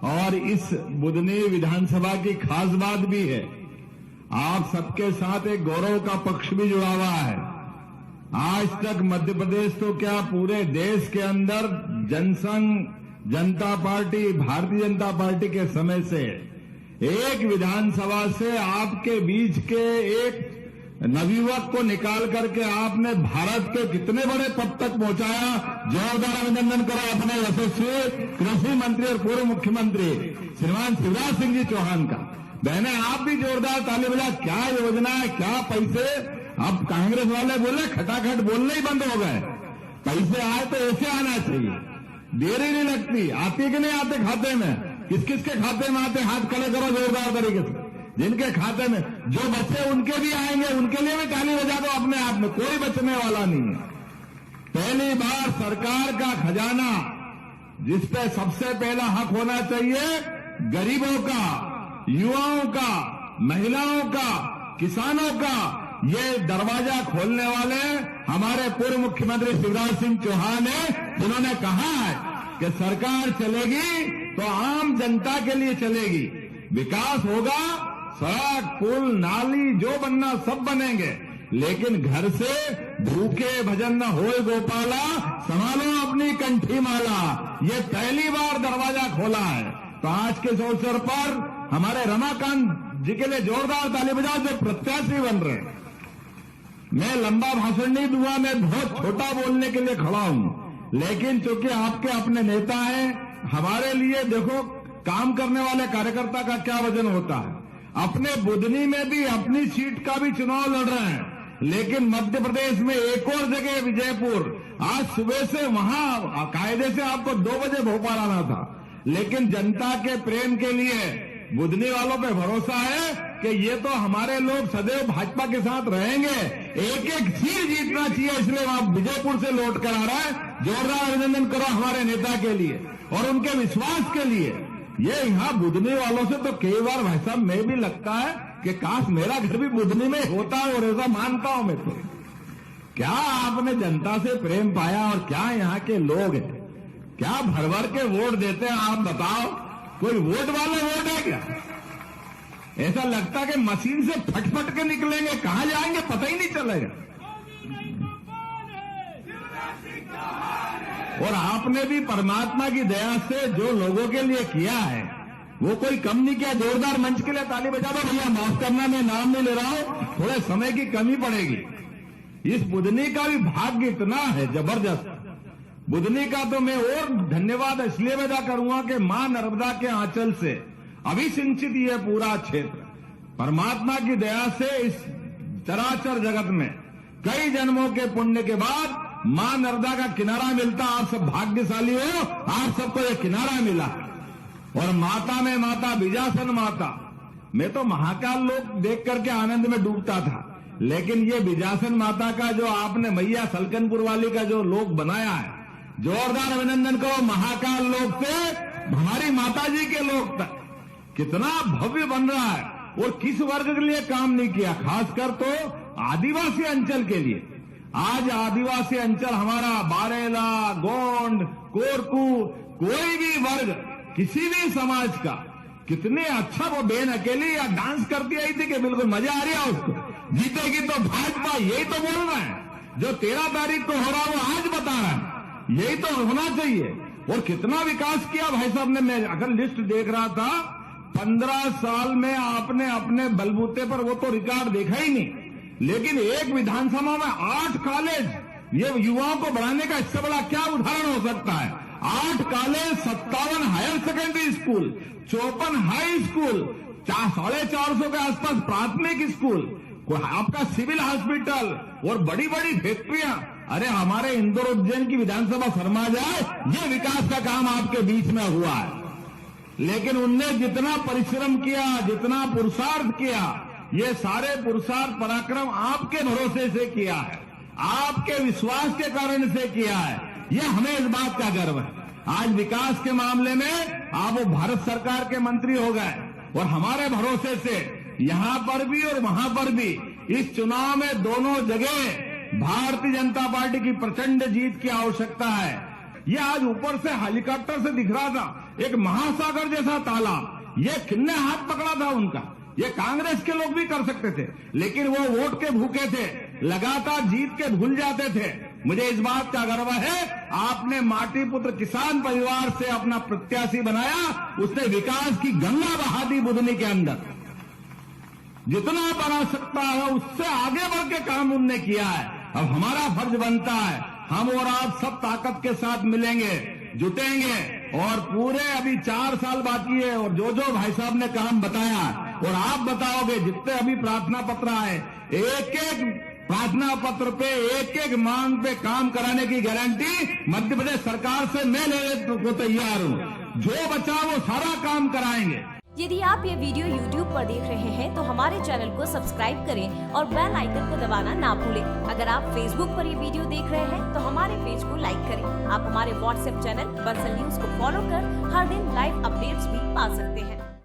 और इस बुदनी विधानसभा की खास बात भी है, आप सबके साथ एक गौरव का पक्ष भी जुड़ा हुआ है। आज तक मध्य प्रदेश तो क्या पूरे देश के अंदर जनसंघ, जनता पार्टी, भारतीय जनता पार्टी के समय से एक विधानसभा से आपके बीच के एक नवयुवक को निकाल करके आपने भारत के कितने बड़े पद तक पहुंचाया। जोरदार अभिनंदन करो अपने यशस्वी कृषि मंत्री और पूर्व मुख्यमंत्री श्रीमान शिवराज सिंह जी चौहान का। बहने आप भी जोरदार ताली बजा। क्या योजना है, क्या पैसे। अब कांग्रेस वाले बोले खटाखट बोलने ही बंद हो गए। पैसे आए तो ऐसे आना चाहिए, देरी नहीं लगती। आते कि नहीं आते खाते में? किस किस के खाते में आते? हाथ खड़े करो जोरदार तरीके से। जिनके खाते में जो बच्चे उनके भी आएंगे, उनके लिए भी ताली बजा दो अपने आप में। कोई बचने वाला नहीं है। पहली बार सरकार का खजाना जिस पे सबसे पहला हक होना चाहिए, गरीबों का, युवाओं का, महिलाओं का, किसानों का, ये दरवाजा खोलने वाले हमारे पूर्व मुख्यमंत्री शिवराज सिंह चौहान है, जिन्होंने कहा है कि सरकार चलेगी तो आम जनता के लिए चलेगी। विकास होगा, सड़क, पुल, नाली जो बनना सब बनेंगे, लेकिन घर से भूखे भजन न होए गोपाला, संभालो अपनी कंठी माला। ये पहली बार दरवाजा खोला है। तो आज के इस अवसर पर हमारे रमाकांत जी के लिए जोरदार ताली बजाओ जो प्रत्याशी बन रहे हैं। मैं लंबा भाषण नहीं दूंगा, मैं बहुत छोटा बोलने के लिए खड़ा हूं, लेकिन चूंकि आपके अपने नेता हैं, हमारे लिए देखो काम करने वाले कार्यकर्ता का क्या वजन होता है। अपने बुदनी में भी अपनी सीट का भी चुनाव लड़ रहे हैं, लेकिन मध्य प्रदेश में एक और जगह विजयपुर, आज सुबह से वहां कायदे से आपको 2 बजे भोपाल आना था, लेकिन जनता के प्रेम के लिए बुदनी वालों पे भरोसा है कि ये तो हमारे लोग सदैव भाजपा के साथ रहेंगे, एक एक सीट जीतना चाहिए, इसलिए वहां विजयपुर से लौट कर आ रहा है। जोरदार अभिनंदन करो हमारे नेता के लिए और उनके विश्वास के लिए। ये यहाँ बुदनी वालों से तो कई बार भाई साहब मैं भी लगता है कि काश मेरा घर भी बुदनी में होता है, और ऐसा मानता हूं मैं। तो क्या आपने जनता से प्रेम पाया और क्या यहाँ के लोग हैं, क्या भर भर के वोट देते हैं आप बताओ? कोई वोट वाले वोट है क्या? ऐसा लगता कि मशीन से फटफट के निकलेंगे, कहां जाएंगे पता ही नहीं चलेगा। और आपने भी परमात्मा की दया से जो लोगों के लिए किया है वो कोई कम नहीं किया। जोरदार मंच के लिए ताली बजा दो भैया। माफ करना, मैं नाम नहीं ले रहा हूं, थोड़े समय की कमी पड़ेगी। इस बुदनी का भी भाग्य इतना है जबरदस्त। बुदनी का तो मैं और धन्यवाद इसलिए अदा करूंगा कि मां नर्मदा के आंचल से अभिसिंचित ये पूरा क्षेत्र परमात्मा की दया से इस चराचर जगत में कई जन्मों के पुण्य के बाद मां नर्मदा का किनारा मिलता। आप सब भाग्यशाली हो, आप सबको ये किनारा मिला। और माता में माता, बीजासन माता, मैं तो महाकाल लोक देख करके आनंद में डूबता था, लेकिन ये बीजासन माता का जो आपने मैया सलकनपुर वाली का जो लोक बनाया है, जोरदार अभिनंदन करो। महाकाल लोक से हमारी माता जी के लोक तक कितना भव्य बन रहा है। और किस वर्ग के लिए काम नहीं किया, खासकर तो आदिवासी अंचल के लिए। आज आदिवासी अंचल हमारा बारेला, गोंड, कोरकू, कोई भी वर्ग, किसी भी समाज का, कितने अच्छा वो बेन अकेली या डांस करती आई थी कि बिल्कुल मजा आ रहा है उसको। जीतेगी तो भाजपा, यही तो बोल रहा है। जो 13 तारीख को हो रहा है वो आज बता रहा है, यही तो होना चाहिए। और कितना विकास किया भाई साहब ने। मैं अगर लिस्ट देख रहा था, 15 साल में आपने अपने बलबूते पर वो तो रिकॉर्ड देखा ही नहीं, लेकिन एक विधानसभा में 8 कॉलेज, ये युवाओं को बढ़ाने का इससे बड़ा क्या उदाहरण हो सकता है। 8 college, 57 higher secondary school, 54 high school, 450 के आसपास प्राथमिक स्कूल, आपका सिविल हॉस्पिटल और बड़ी बड़ी फैक्ट्रियां। अरे हमारे इंदौर उज्जैन की विधानसभा शर्मा जाए, ये विकास का काम आपके बीच में हुआ है। लेकिन उनने जितना परिश्रम किया, जितना पुरुषार्थ किया, ये सारे पुरुषार्थ पराक्रम आपके भरोसे से किया है, आपके विश्वास के कारण से किया है। ये हमें इस बात का गर्व है। आज विकास के मामले में आप वो भारत सरकार के मंत्री हो गए, और हमारे भरोसे से यहां पर भी और वहां पर भी इस चुनाव में दोनों जगह भारतीय जनता पार्टी की प्रचंड जीत की आवश्यकता है। ये आज ऊपर से हेलीकॉप्टर से दिख रहा था, एक महासागर जैसा तालाब, ये किन्ने हाथ पकड़ा था उनका? ये कांग्रेस के लोग भी कर सकते थे, लेकिन वो वोट के भूखे थे, लगातार जीत के भूल जाते थे। मुझे इस बात का गर्व है, आपने माटी पुत्र किसान परिवार से अपना प्रत्याशी बनाया, उसने विकास की गंगा बहा दी बुधनी के अंदर। जितना बना सकता है उससे आगे बढ़ के काम उनने किया है। अब हमारा फर्ज बनता है, हम और आप सब ताकत के साथ मिलेंगे, जुटेंगे और पूरे अभी 4 साल बाकी है, और जो जो भाई साहब ने काम बताया और आप बताओगे, जितने अभी प्रार्थना पत्र आए, एक एक प्रार्थना पत्र पे एक एक मांग पे काम कराने की गारंटी मध्य प्रदेश सरकार से मैं लेने को तैयार हूं। जो बचा वो सारा काम कराएंगे। यदि आप ये वीडियो YouTube पर देख रहे हैं तो हमारे चैनल को सब्सक्राइब करें और बेल आइकन को दबाना ना भूलें। अगर आप Facebook पर ये वीडियो देख रहे हैं तो हमारे पेज को लाइक करें। आप हमारे WhatsApp चैनल बंसल न्यूज को फॉलो कर हर दिन लाइव अपडेट्स भी पा सकते हैं।